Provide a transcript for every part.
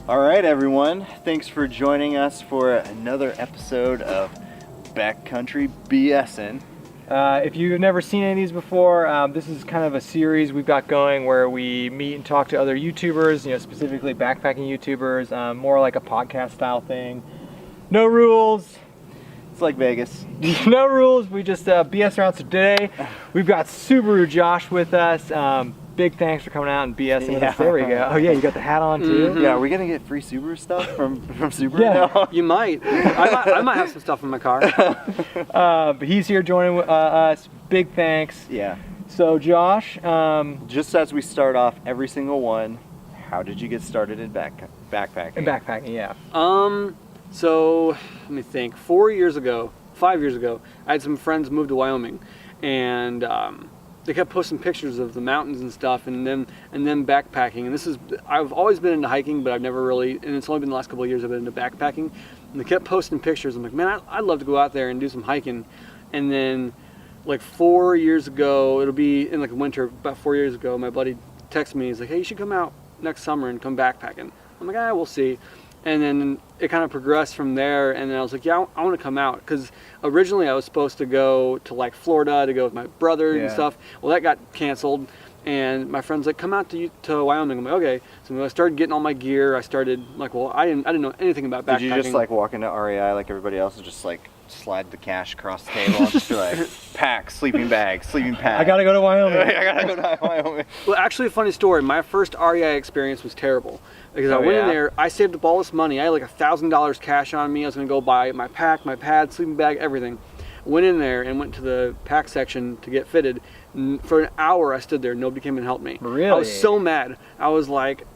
All right, everyone. Thanks for joining us for another episode of Backcountry BSing. If you've never seen any of these before, this is kind of a series we've got going where we meet and talk to other YouTubers, specifically backpacking YouTubers, more like a podcast style thing. No rules. It's like Vegas. No rules. We just BS around. So today, we've got Subaru Josh with us. Big thanks for coming out and BSing with us. There we go. Oh yeah, you got the hat on too. Yeah, are we gonna get free Subaru stuff from Subaru Yeah. now? You might. I might have some stuff in my car. But he's here joining us. Big thanks. Yeah. So Josh, Just as we start off every single one, how did you get started in backpacking? in backpacking, yeah. So let me think. 5 years ago, I had some friends move to Wyoming, and they kept posting pictures of the mountains and stuff, and then backpacking. And I've always been into hiking, but I've never really, and it's only been the last couple of years I've been into backpacking. And they kept posting pictures. I'm like, man, I'd love to go out there and do some hiking. And then, like 4 years ago, it'll be in like winter. About 4 years ago, my buddy texted me. He's like, hey, you should come out next summer and come backpacking. I'm like, we'll see. And then it kind of progressed from there, and then I was like, yeah, I want to come out, because originally I was supposed to go to like Florida to go with my brother and stuff. Well, that got canceled, and my friend's like, come out to Wyoming. I'm like, okay. So when I started getting all my gear, I started like, well, I didn't know anything about backpacking. Did you just like walk into REI like everybody else and just like slide the cash across the table and just be like, pack, sleeping bag, sleeping pack? I gotta go to Wyoming. I gotta go to Wyoming. Well, actually, a funny story. My first REI experience was terrible. Because I went in there, I saved up all this money. I had like $1,000 cash on me. I was going to go buy my pack, my pad, sleeping bag, everything. Went in there and went to the pack section to get fitted. For an hour, I stood there. Nobody came and helped me. Really? I was so mad. I was like,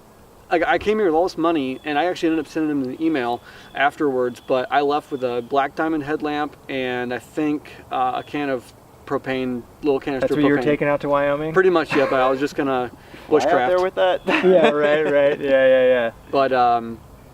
I came here with all this money, and I actually ended up sending them an email afterwards. But I left with a black diamond headlamp and I think a can of propane, little canister. That's what you were taking out to Wyoming? Pretty much, yeah. But I was just gonna bushcraft. Out there with that? Yeah, right. Yeah.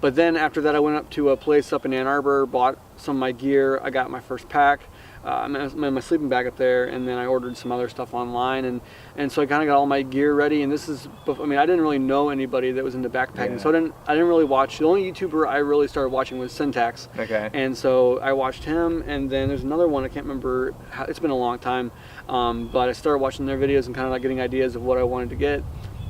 But then after that, I went up to a place up in Ann Arbor, bought some of my gear. I got my first pack, my sleeping bag up there, and then I ordered some other stuff online, and so I kind of got all my gear ready. And this is, I didn't really know anybody that was into backpacking, so I didn't really watch. The only YouTuber I really started watching was Syntax. Okay. And so I watched him, and then there's another one, I can't remember. It's been a long time, but I started watching their videos and kind of like getting ideas of what I wanted to get,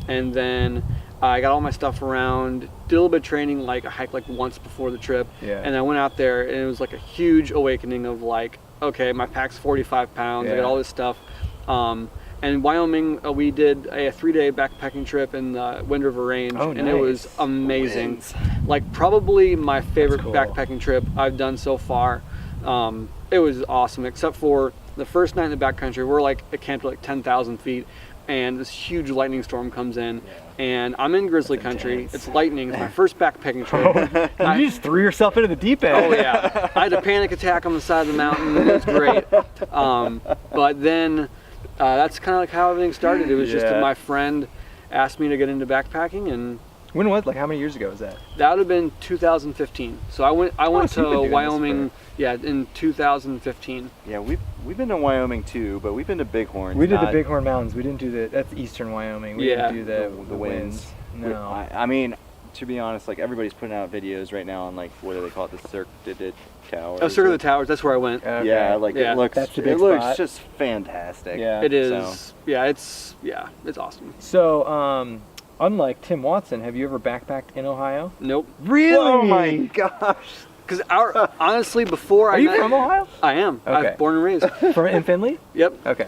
and then I got all my stuff around, did a little bit of training, like I hiked like once before the trip, and I went out there, and it was like a huge awakening of like, okay, my pack's 45 pounds, I got all this stuff. And in Wyoming, we did a 3-day backpacking trip in the Wind River Range, and it was amazing. Like probably my favorite backpacking trip I've done so far. It was awesome, except for the first night in the backcountry. We're like camped at like 10,000 feet, and this huge lightning storm comes in. And I'm in grizzly country. It's lightning. It's my first backpacking trip. You just threw yourself into the deep end. Oh yeah. I had a panic attack on the side of the mountain. It was great. But then that's kind of like how everything started. It was just that my friend asked me to get into backpacking, and when was, like, how many years ago was that? that would have been 2015. So I went so you've been to doing Wyoming, in 2015. Yeah, we've been to Wyoming too, but we've been to Bighorn. We did the Bighorn Mountains. We didn't do that's eastern Wyoming. We didn't do the winds. No. I mean, to be honest, like everybody's putting out videos right now on like, what do they call it, the Cirque du Towers? Oh, Cirque of the Towers. That's where I went. Okay. Yeah, like Yeah. it looks spot. just fantastic. Yeah. It is. So. Yeah, it's awesome. So, unlike Tim Watson, have you ever backpacked in Ohio? Nope. Really? Oh my gosh. Because honestly, before Are you from Ohio? I am. Okay. I'm born and raised. In Finley? Yep. Okay.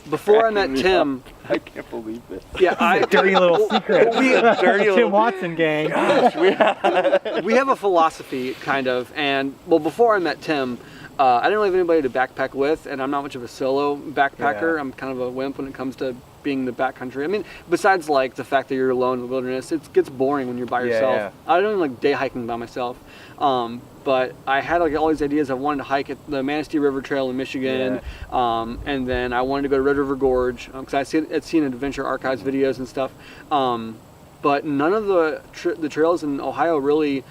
Before I met Tim, I can't believe this. yeah, Dirty little secret. Dirty Tim little- Watson gang. we have a philosophy, kind of, and well, before I met Tim, I didn't really have anybody to backpack with, and I'm not much of a solo backpacker. Yeah. I'm kind of a wimp when it comes to being the backcountry. I mean, besides like the fact that you're alone in the wilderness, it gets boring when you're by yourself. Yeah. I don't even like day hiking by myself. But I had like all these ideas. I wanted to hike at the Manistee River Trail in Michigan, and then I wanted to go to Red River Gorge because I'd seen Adventure Archives videos and stuff. But none of the trails in Ohio really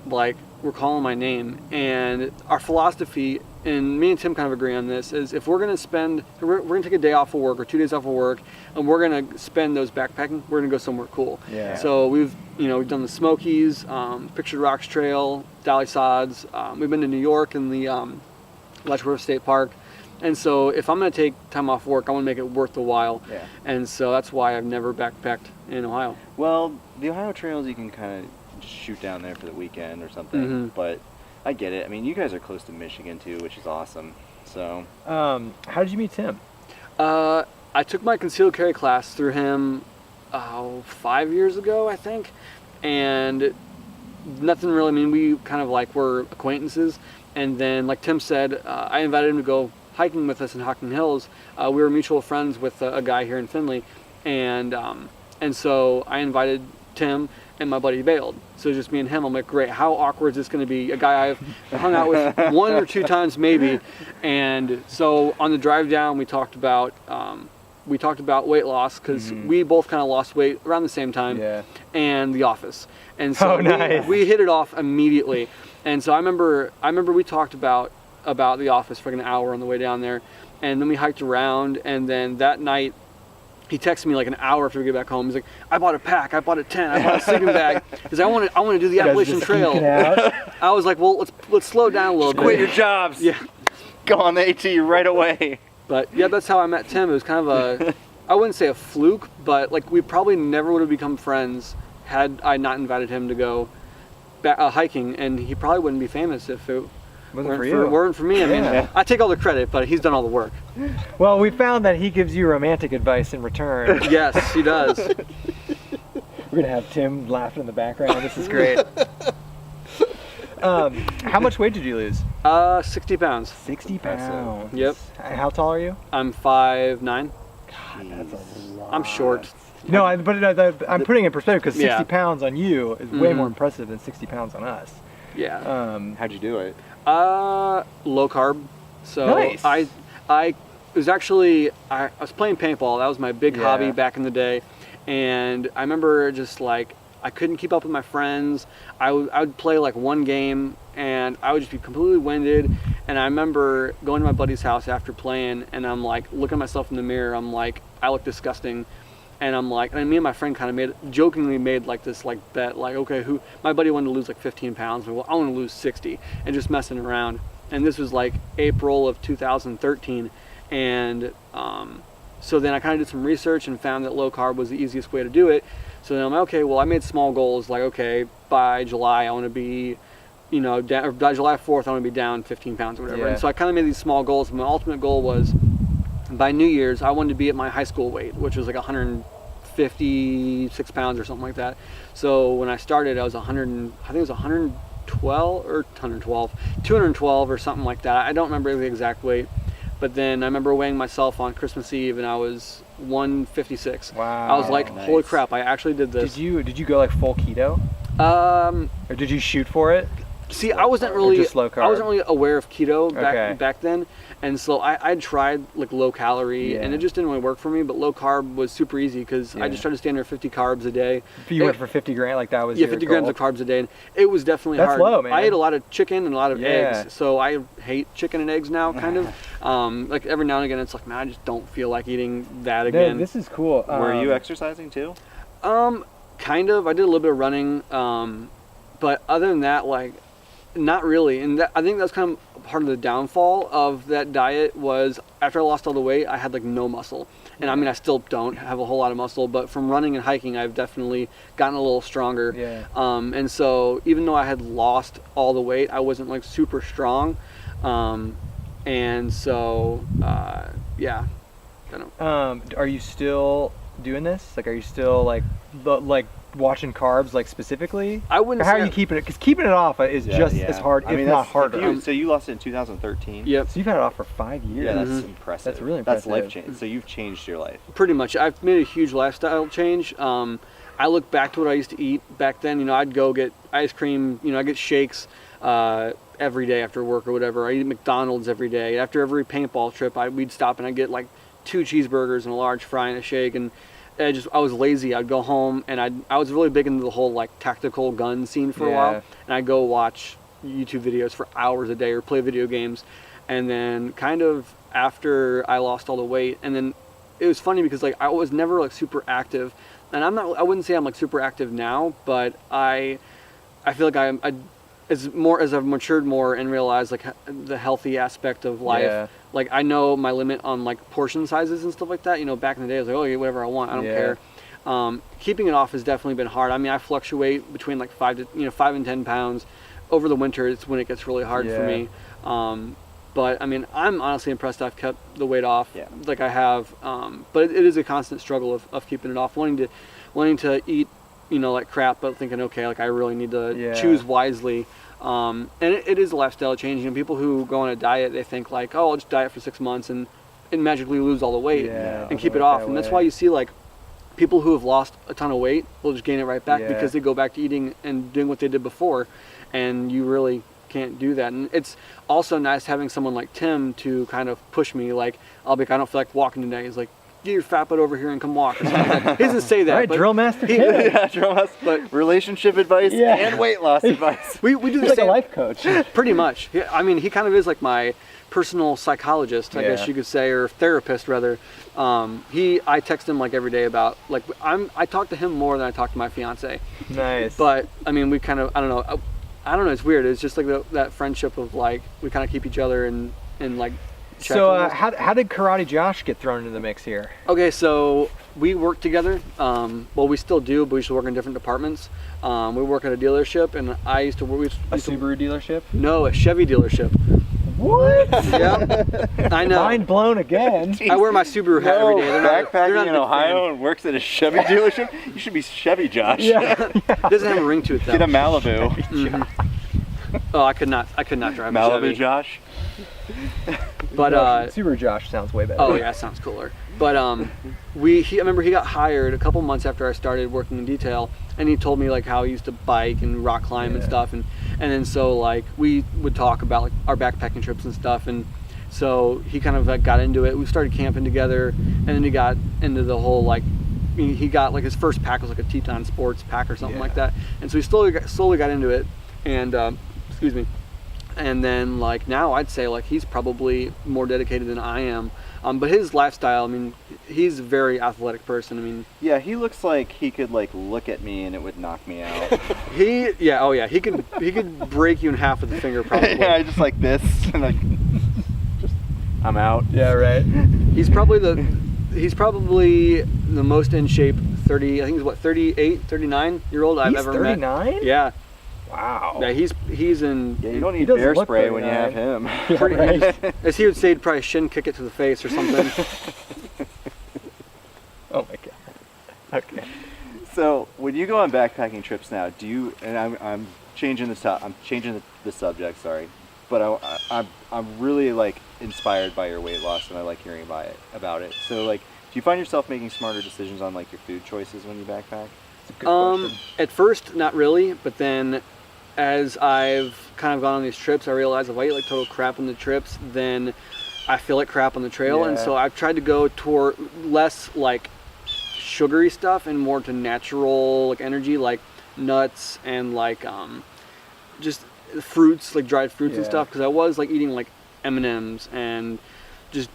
like were calling my name. And our philosophy and me and Tim kind of agree on this, is if we're gonna take a day off of work or 2 days off of work, and we're gonna spend those backpacking, we're gonna go somewhere cool. Yeah. So we've done the Smokies, Pictured Rocks Trail, Dolly Sods. We've been to New York and the Letchworth State Park. And so if I'm going to take time off work, I want to make it worth the while. Yeah. And so that's why I've never backpacked in Ohio. Well, the Ohio trails you can kind of just shoot down there for the weekend or something. Mm-hmm. But I get it. I mean, you guys are close to Michigan too, which is awesome. So. How did you meet Tim? I took my concealed carry class through him 5 years ago, I think. And nothing really, I mean, we kind of like were acquaintances. And then, like Tim said, I invited him to go hiking with us in Hocking Hills. We were mutual friends with a guy here in Findlay, and so I invited Tim, and my buddy bailed. So just me and him. I'm like, great. How awkward is this going to be? A guy I've hung out with 1 or 2 times maybe. And so on the drive down, we talked about weight loss because we both kind of lost weight around the same time, and The Office. And so nice. we hit it off immediately. And so I remember we talked about The Office for like an hour on the way down there, and then we hiked around, and then that night he texted me like an hour after we get back home. He's like, I bought a pack, I bought a tent, I bought a sleeping bag, because I want to do the Appalachian Trail. I was like, well, let's slow down a little bit. Quit your jobs. Yeah. Go on the AT right away. But yeah, that's how I met Tim. It was kind of a, I wouldn't say a fluke, but like we probably never would have become friends had I not invited him to go hiking, and he probably wouldn't be famous if it weren't for me. I mean, I take all the credit, but he's done all the work. Well, we found that he gives you romantic advice in return. Yes, he does. We're gonna have Tim laughing in the background. This is great. How much weight did you lose? 60 pounds. 60 pounds. Yep. How tall are you? I'm 5'9". God, that's a lot. I'm short. No, I'm putting it in perspective because 60 Yeah. pounds on you is way more impressive than 60 pounds on us. Yeah. How'd you do it? Low carb. So Nice. I was actually I was playing paintball. That was my big hobby back in the day, and I remember just like I couldn't keep up with my friends. I would play like one game and I would just be completely winded. And I remember going to my buddy's house after playing, and I'm like looking at myself in the mirror. I'm like, I look disgusting. And I'm like, and me and my friend kind of jokingly made like this like bet, like, okay, my buddy wanted to lose like 15 pounds. Well, I want to lose 60, and just messing around. And this was like April of 2013. And so then I kind of did some research and found that low carb was the easiest way to do it. So then I'm like, okay, well, I made small goals, like, okay, by July I want to be, down, or by July 4th I want to be down 15 pounds or whatever. And so I kind of made these small goals. My ultimate goal was, by New Year's, I wanted to be at my high school weight, which was like 156 pounds or something like that. So when I started, I was 212 or something like that. I don't remember the exact weight, but then I remember weighing myself on Christmas Eve, and I was 156. Wow. I was like, holy crap, I actually did this. Did you go like full keto? Or did you shoot for it? See, I wasn't really just low carb? I wasn't really aware of keto back then, and so I tried like low calorie, and it just didn't really work for me. But low carb was super easy because I just tried to stay under 50 carbs a day. You went for 50 grams, like that was your 50 goal? grams of carbs a day, and it was definitely hard. That's low, man. I ate a lot of chicken and a lot of eggs, so I hate chicken and eggs now, kind of. Like every now and again, it's like, man, I just don't feel like eating that again. This is cool. Were you exercising too? Kind of. I did a little bit of running, but other than that, like, not really. And I think that's kind of part of the downfall of that diet was after I lost all the weight, I had like no muscle. And I mean, I still don't have a whole lot of muscle, but from running and hiking, I've definitely gotten a little stronger. Yeah. And so even though I had lost all the weight, I wasn't like super strong. And so, yeah. I don't know. Are you still doing this? Like, are you still like watching carbs, like specifically? I wouldn't. How are you keeping it? Because keeping it off is just as hard, if not harder. So you lost it in 2013. Yep. So you've had it off for 5 years. Yeah, that's impressive. That's really impressive. That's life change. So you've changed your life. Pretty much. I've made a huge lifestyle change. I look back to what I used to eat back then. I'd go get ice cream. I get shakes every day after work or whatever. I eat McDonald's every day. After every paintball trip, we'd stop and I'd get like 2 cheeseburgers and a large fry and a shake. And I was lazy. I'd go home, and I was really big into the whole like tactical gun scene for a while, and I'd go watch YouTube videos for hours a day or play video games. And then kind of after I lost all the weight, and then it was funny because like I was never like super active, and I wouldn't say I'm like super active now, but I feel like as I've matured more and realized like the healthy aspect of life. Yeah. Like I know my limit on like portion sizes and stuff like that. You know, back in the day I was like, oh, yeah, whatever I want, I don't care. Keeping it off has definitely been hard. I mean, I fluctuate between like 5 and 10 pounds. Over the winter, it's when it gets really hard for me. But I mean, I'm honestly impressed I've kept the weight off like I have. But it is a constant struggle of keeping it off, wanting to eat, you know, like crap, but thinking, okay, like I really need to choose wisely. And it is a lifestyle change. You know, people who go on a diet, they think like, oh, I'll just diet for 6 months and magically lose all the weight and keep it off. And that's why you see like people who have lost a ton of weight will just gain it right back because they go back to eating and doing what they did before. And you really can't do that. And it's also nice having someone like Tim to kind of push me. Like I'll be like, I don't feel like walking today. He's like, get your fat butt over here and come walk or something like that. He doesn't say that. All right, but drill master Tim. Yeah, drill master. But relationship advice and weight loss advice. We do the He's like same. a life coach. Pretty much. I mean, he kind of is like my personal psychologist, I guess you could say, or therapist rather. I text him like every day about like I talk to him more than I talk to my fiance. Nice. But I mean, we kind of I don't know. It's weird. It's just like that friendship of like we kind of keep each other and like. So how did Karate Josh get thrown into the mix here? Okay, so we work together. Well, we still do, but we used to work in different departments. We work at a dealership, and I used to work. A Subaru dealership? No, a Chevy dealership. What? Yeah, I know. Mind blown again. I wear my Subaru hat every day. They're Backpacking not in a big Ohio fan. and works at a Chevy dealership. You should be Chevy Josh. It doesn't have a ring to it though. Get a Malibu. Oh, I could not drive a Malibu Chevy. Josh. But Subaru Josh sounds way better. oh yeah, sounds cooler. But I remember he got hired a couple months after I started working in detail, and he told me like how he used to bike and rock climb and stuff, and then so like we would talk about like our backpacking trips and stuff, and so he kind of like got into it. We started camping together, and then he got into the whole like he got like his first pack was like a Teton Sports pack or something like that, and so he slowly got into it, and excuse me. And then like now I'd say like he's probably more dedicated than I am. But his lifestyle, I mean, he's a very athletic person. I mean, yeah, he looks like he could like look at me and it would knock me out. he could break you in half with a finger probably. Yeah, I just like this and like I'm out. Yeah, right. He's probably the most in shape 30, I think he's what, 38, 39-year-old I've ever met. 39? Yeah. Wow. Yeah, he's in. Yeah, you don't He need doesn't bear look spray very when you nice. have him. Right. As he would say, he'd probably shin kick it to the face or something. Oh my god. Okay. So when you go on backpacking trips now, do you? And I'm changing the subject. Sorry, but I'm really like inspired by your weight loss, and I like hearing about it. So like, do you find yourself making smarter decisions on like your food choices when you backpack? That's a good question. At first, not really, but then as I've kind of gone on these trips, I realize if I eat like total crap on the trips, then I feel like crap on the trail, and so I've tried to go toward less like sugary stuff and more to natural like energy, like nuts and like just fruits, like dried fruits and stuff, because I was like eating like M&Ms and just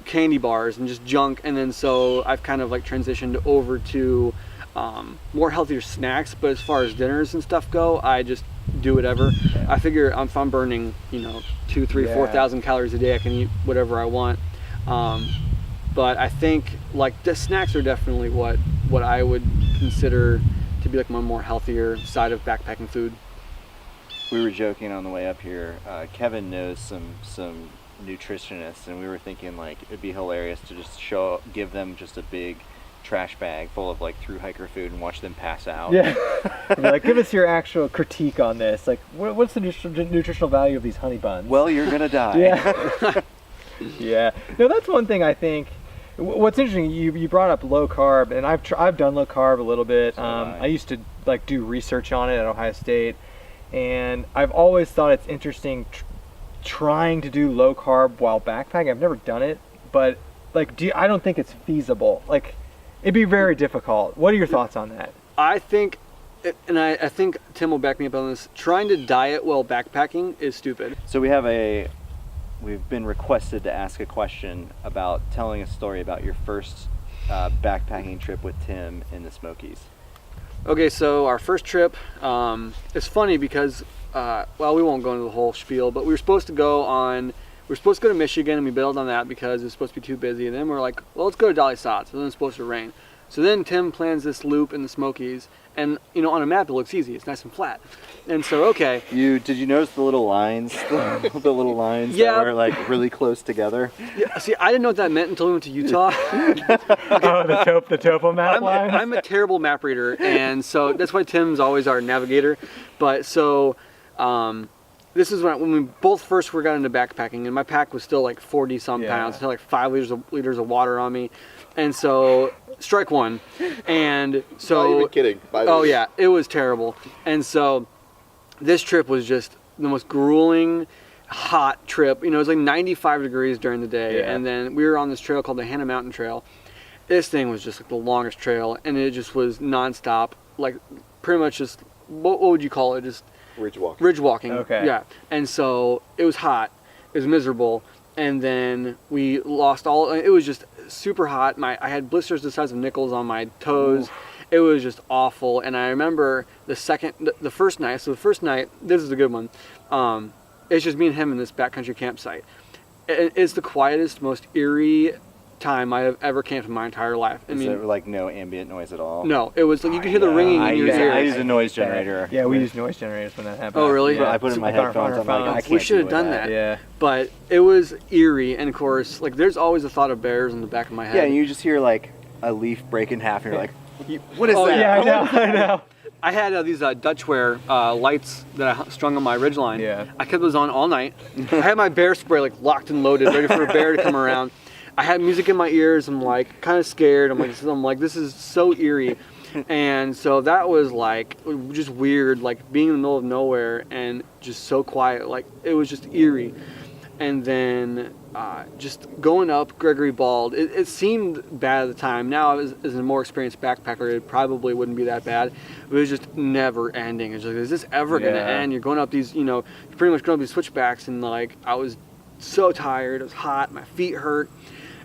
candy bars and just junk, and then so I've kind of like transitioned over to more healthier snacks. But as far as dinners and stuff go, I just do whatever. I figure if I'm burning 2,000, 3,000, 4,000 calories a day, I can eat whatever I want. But I think like the snacks are definitely what I would consider to be like my more healthier side of backpacking food. We were joking on the way up here. Kevin knows some nutritionists, and we were thinking like it'd be hilarious to just give them just a big trash bag full of like through hiker food and watch them pass out. Yeah. Like, give us your actual critique on this. Like, what's the nutritional value of these honey buns? Well, you're gonna die. Yeah. Yeah. No, that's one thing I think. What's interesting, you brought up low carb, and I've done low carb a little bit. So I used to like do research on it at Ohio State, and I've always thought it's interesting trying to do low carb while backpacking. I've never done it, but like, I don't think it's feasible. Like, it'd be very difficult. What are your thoughts on that? I think, and I think Tim will back me up on this, trying to diet while backpacking is stupid. So we have a we've been requested to ask a question about telling a story about your first backpacking trip with Tim in the Smokies. Okay, so our first trip, it's funny because, well, we won't go into the whole spiel, but we were supposed to go to Michigan, and we bailed on that because it was supposed to be too busy. And then we're like, well, let's go to Dolly Sots. And then it's supposed to rain. So then Tim plans this loop in the Smokies, and on a map it looks easy. It's nice and flat. And so, okay. Did you notice the little lines, the little lines that were like really close together? Yeah, see, I didn't know what that meant until we went to Utah. Oh, the topo map lines? I'm a terrible map reader, and so that's why Tim's always our navigator. But so, this is when we both first got into backpacking, and my pack was still like 40 some pounds. I had like 5 liters of water on me, and so strike one. And so, not even kidding. Oh yeah, it was terrible. And so this trip was just the most grueling, hot trip. It was like 95 degrees during the day, and then we were on this trail called the Hannah Mountain Trail. This thing was just like the longest trail, and it just was nonstop, like pretty much just what would you call it? Just ridge walking. Okay. Yeah. And so it was hot, it was miserable, and then we lost all. It was just super hot. I had blisters the size of nickels on my toes. Ooh. It was just awful. And I remember the first night. So the first night, this is a good one. It's just me and him in this backcountry campsite. It's the quietest, most eerie time I have ever camped in my entire life. Is there like no ambient noise at all? No, it was like you could hear the ringing in your ears. I use a noise generator. Yeah, we use noise generators when that happens. Oh, really? Yeah. I put it in my headphones. I'm like, I can't. We should have done that. Yeah. But it was eerie, and of course, like there's always a thought of bears in the back of my head. Yeah, and you just hear like a leaf break in half, and you're like, what is that? Yeah, I know. I had these Dutchware lights that I strung on my ridgeline. Yeah. I kept those on all night. I had my bear spray like locked and loaded, ready for a bear to come around. I had music in my ears. I'm like kind of scared. I'm like, this is so eerie. And so that was like just weird, like being in the middle of nowhere and just so quiet. Like it was just eerie. And then just going up Gregory Bald, it seemed bad at the time. Now, as a more experienced backpacker, it probably wouldn't be that bad. It was just never ending. It's like, is this ever going to end? You're going up these, you're pretty much going up these switchbacks, and like I was so tired. It was hot. My feet hurt.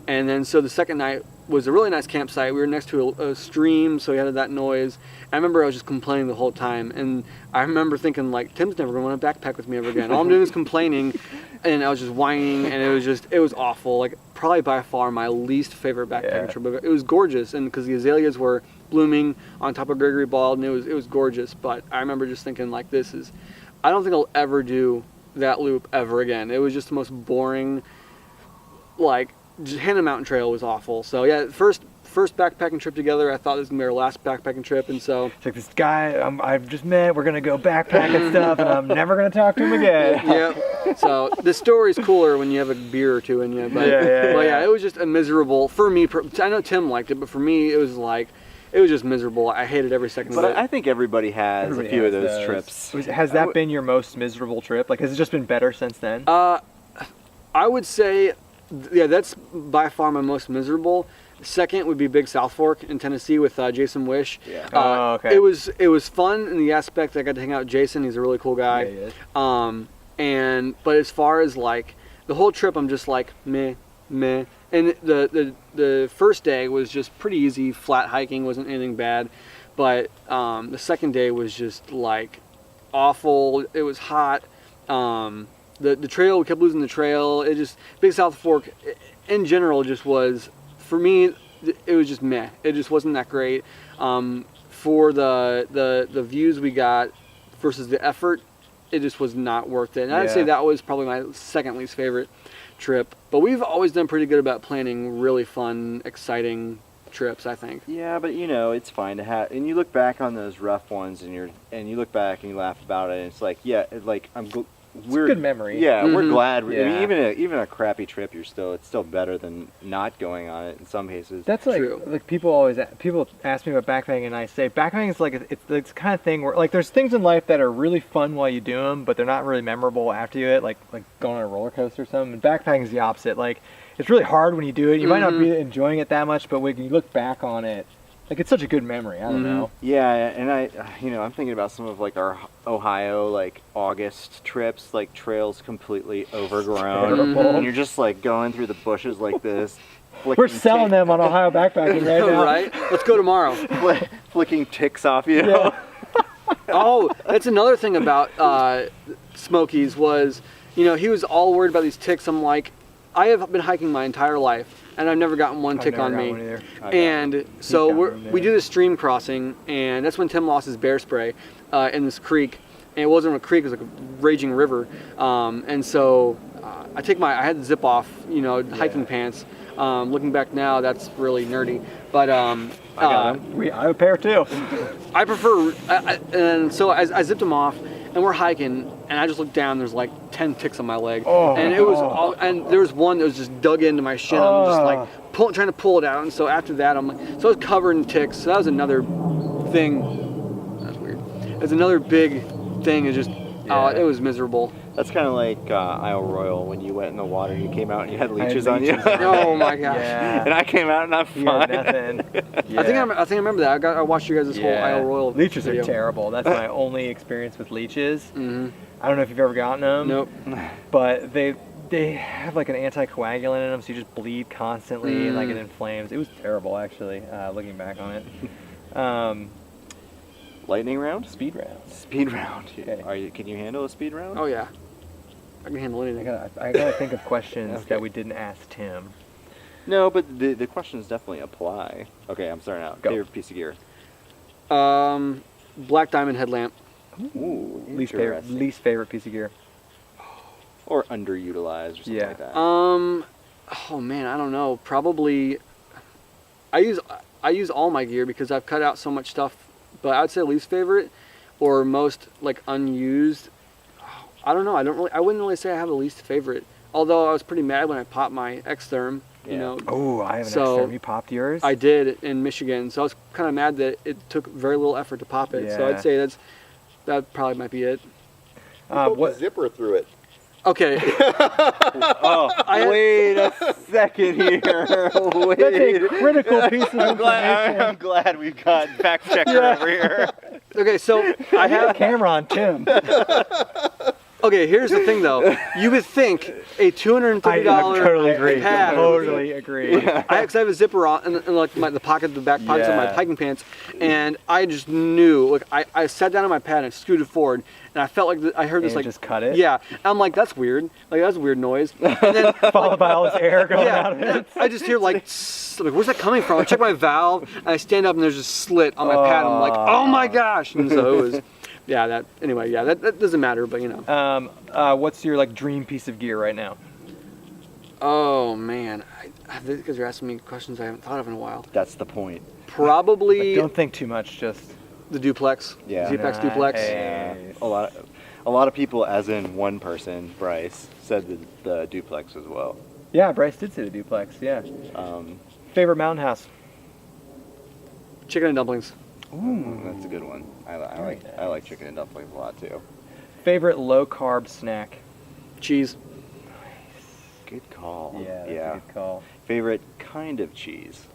And then so the second night was a really nice campsite. We were next to a stream, so we had that noise. I remember I was just complaining the whole time, and I remember thinking like, Tim's never going to want to backpack with me ever again. All I'm doing is complaining, and I was just whining, and it was awful. Like probably by far my least favorite backpacking trip. It was gorgeous, and because the azaleas were blooming on top of Gregory Bald, and it was gorgeous. But I remember just thinking like, I don't think I'll ever do that loop ever again. It was just the most boring, like. Hannah Mountain Trail was awful. So yeah, first backpacking trip together. I thought this was gonna be our last backpacking trip, and so it's like this guy I've just met. We're gonna go backpacking stuff, and I'm never gonna talk to him again. Yeah. So the story's cooler when you have a beer or two in you. But yeah, it was just a miserable for me. I know Tim liked it, but for me, it was like. It was just miserable. I hated every second of it. But I think everybody has a few of those trips. Has that been your most miserable trip? Like, has it just been better since then? I would say. Yeah, that's by far my most miserable. Second would be Big South Fork in Tennessee with Jason Wish. Yeah. Okay. It was fun in the aspect that I got to hang out with Jason. He's a really cool guy. Yeah, he is. But as far as like the whole trip, I'm just like meh. And the first day was just pretty easy, flat hiking, wasn't anything bad. But the second day was just like awful. It was hot. The trail, we kept losing the trail. It just, Big South Fork in general just was, for me, it was just meh. It just wasn't that great. For the views we got versus the effort, it just was not worth it. And I'd say that was probably my second least favorite trip. But we've always done pretty good about planning really fun, exciting trips, I think. Yeah, but it's fine to have, and you look back on those rough ones, and you look back and you laugh about it, and it's like, It's a good memory. Yeah, we're glad. Yeah. I mean, even a crappy trip, it's still better than not going on it in some cases. That's like people ask me about backpacking, and I say backpacking is like it's the kind of thing where like there's things in life that are really fun while you do them, but they're not really memorable after you do it. Like going on a roller coaster or something. And backpacking is the opposite. Like it's really hard when you do it. You might not be enjoying it that much, but when you look back on it, Like, it's such a good memory. I don't know. Yeah, and I'm thinking about some of like our Ohio like August trips, like trails completely overgrown, Terrible. and you're just like going through the bushes like this. We're selling them on Ohio Backpacking right now. Right? Let's go tomorrow. flicking ticks off you. Yeah. Oh, that's another thing about Smokies was, he was all worried about these ticks. I'm like, I have been hiking my entire life, and I've never gotten one I've tick never on got me. one either. And so got one there. we do this stream crossing, and that's when Tim lost his bear spray in this creek. And it wasn't a creek; it was like a raging river. And so I had to zip off, hiking pants. Looking back now, that's really nerdy. But I got 'em. I have a pair too. I prefer, and so I zipped them off, and we're hiking, and I just looked down. There's like 10 ticks on my leg, and it was, and there was one that was just dug into my shin. I'm just like trying to pull it out, and so after that, I'm like, so I was covered in ticks. So that was another thing. That's weird. It's another big thing. It just, it was miserable. That's kind of like Isle Royal when you went in the water and you came out and you had leeches on you. Oh my gosh. Yeah. And I came out and I'm You had fine. nothing. I think I remember that. I watched you guys' whole Isle Royal Leeches video. are terrible. That's my only experience with leeches. Mm-hmm. I don't know if you've ever gotten them. Nope. But they have like an anticoagulant in them, so you just bleed constantly, and like it inflames. It was terrible, actually, looking back on it. Lightning round? Speed rounds. Speed round. Okay. Can you handle a speed round? Oh yeah. I can handle anything. I gotta think of questions Okay. that we didn't ask Tim. No, but the questions definitely apply. Okay, I'm starting out. Go. Favorite piece of gear? Black diamond headlamp. Ooh, Least interesting. favorite piece of gear. Or underutilized or something Yeah. like that. Oh man, I don't know. Probably. I use all my gear because I've cut out so much stuff. But I would say least favorite, or most like unused. I don't know. I wouldn't really say I have a least favorite. Although I was pretty mad when I popped my Xtherm. You know. Oh, I have an So, Xtherm. You popped yours? I did in Michigan, so I was kind of mad that it took very little effort to pop it. So Yeah. I'd say that probably might be it. What? Zipper through it. Okay. Wait a second here. Wait. That's a critical piece of I'm information. glad we've got fact checker over here. Okay. So I have. Camera on Tim. Okay. Here's the thing, though. You would think a $230 I totally agree. pad. Totally agree. Cause I have a zipper on in like the pocket, the back pockets of my Yeah. hiking pants, and I just knew. Like I sat down on my pad and scooted forward, and I felt like I heard this And like just cut it? Yeah, and I'm like, that's weird. Like that's a weird noise. And then Followed by all this air going out of yeah, it. I just hear like, like, where's that coming from? I check my valve, and I stand up, and there's a slit on my pad. And I'm like, oh my gosh! And so it was, yeah. That doesn't matter, but you know. What's your like dream piece of gear right now? Oh man, because you're asking me questions I haven't thought of in a while. That's the point. Probably Don't think too much. Just the duplex. Yeah. Z-Pex duplex. Nice. A lot of people, as in one person, Bryce, said the duplex as well. Yeah, Bryce did say the duplex. Yeah. Um, Favorite mountain house? Chicken and dumplings. That's a good one. I like chicken and dumplings a lot too. Favorite low carb snack? Cheese. Good call. Yeah, that's a good call. Favorite kind of cheese?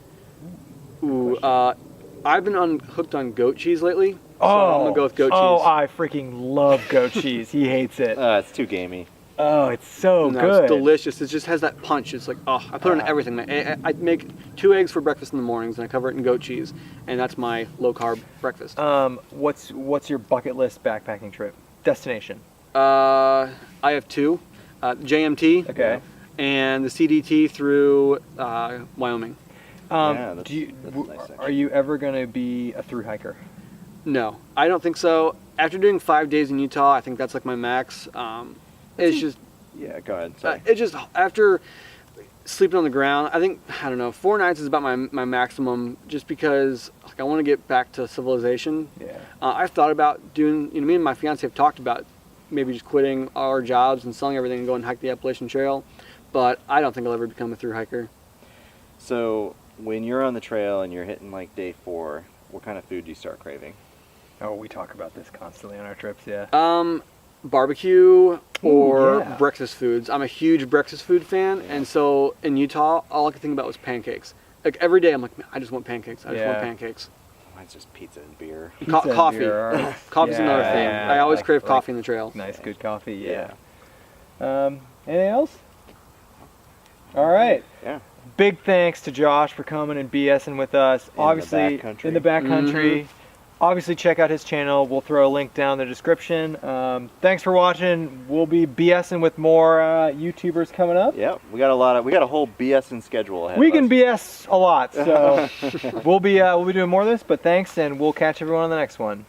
Ooh, I've been hooked on goat cheese lately. So Oh, I'm gonna go with goat cheese. Oh, I freaking love goat cheese. He hates it. It's too gamey. Oh, it's so No, good. it's delicious. It just has that punch. It's like, oh, I put it on everything. I make 2 eggs for breakfast in the mornings, and I cover it in goat cheese, and that's my low carb breakfast. What's your bucket list backpacking trip destination? I have 2, JMT, Okay. and the CDT through Wyoming. Yeah, that's nice, actually. Are you ever gonna be a thru hiker? No, I don't think so. After doing 5 days in Utah, I think that's like my max. It's just, Yeah, go ahead. Sorry. it just after sleeping on the ground, I don't know, 4 nights is about my maximum, just because like I want to get back to civilization. Yeah. I've thought about doing, me and my fiance have talked about maybe just quitting our jobs and selling everything and going and hike the Appalachian Trail, but I don't think I'll ever become a thru hiker. So when you're on the trail and you're hitting like day 4, what kind of food do you start craving? Oh, we talk about this constantly on our trips. Yeah. Barbecue or yeah. breakfast foods. I'm a huge breakfast food fan, and so in Utah, all I could think about was pancakes. like every day I'm like, man, I just want pancakes. I just want Yeah. pancakes. Mine's just pizza and beer. Pizza and Coffee. beer. Coffee's another thing. Yeah, I always like- crave like- coffee in the trail. Nice, good coffee. Yeah. Anything else? All right. Yeah. Big thanks to Josh for coming and BSing with us. In the Obviously, backcountry. in the backcountry. Obviously, check out his channel. We'll throw a link down in the description. Thanks for watching. We'll be BSing with more YouTubers coming up. Yeah, we got a whole BSing schedule ahead. We of can us. BS a lot, so we'll be doing more of this. But thanks, and we'll catch everyone on the next one.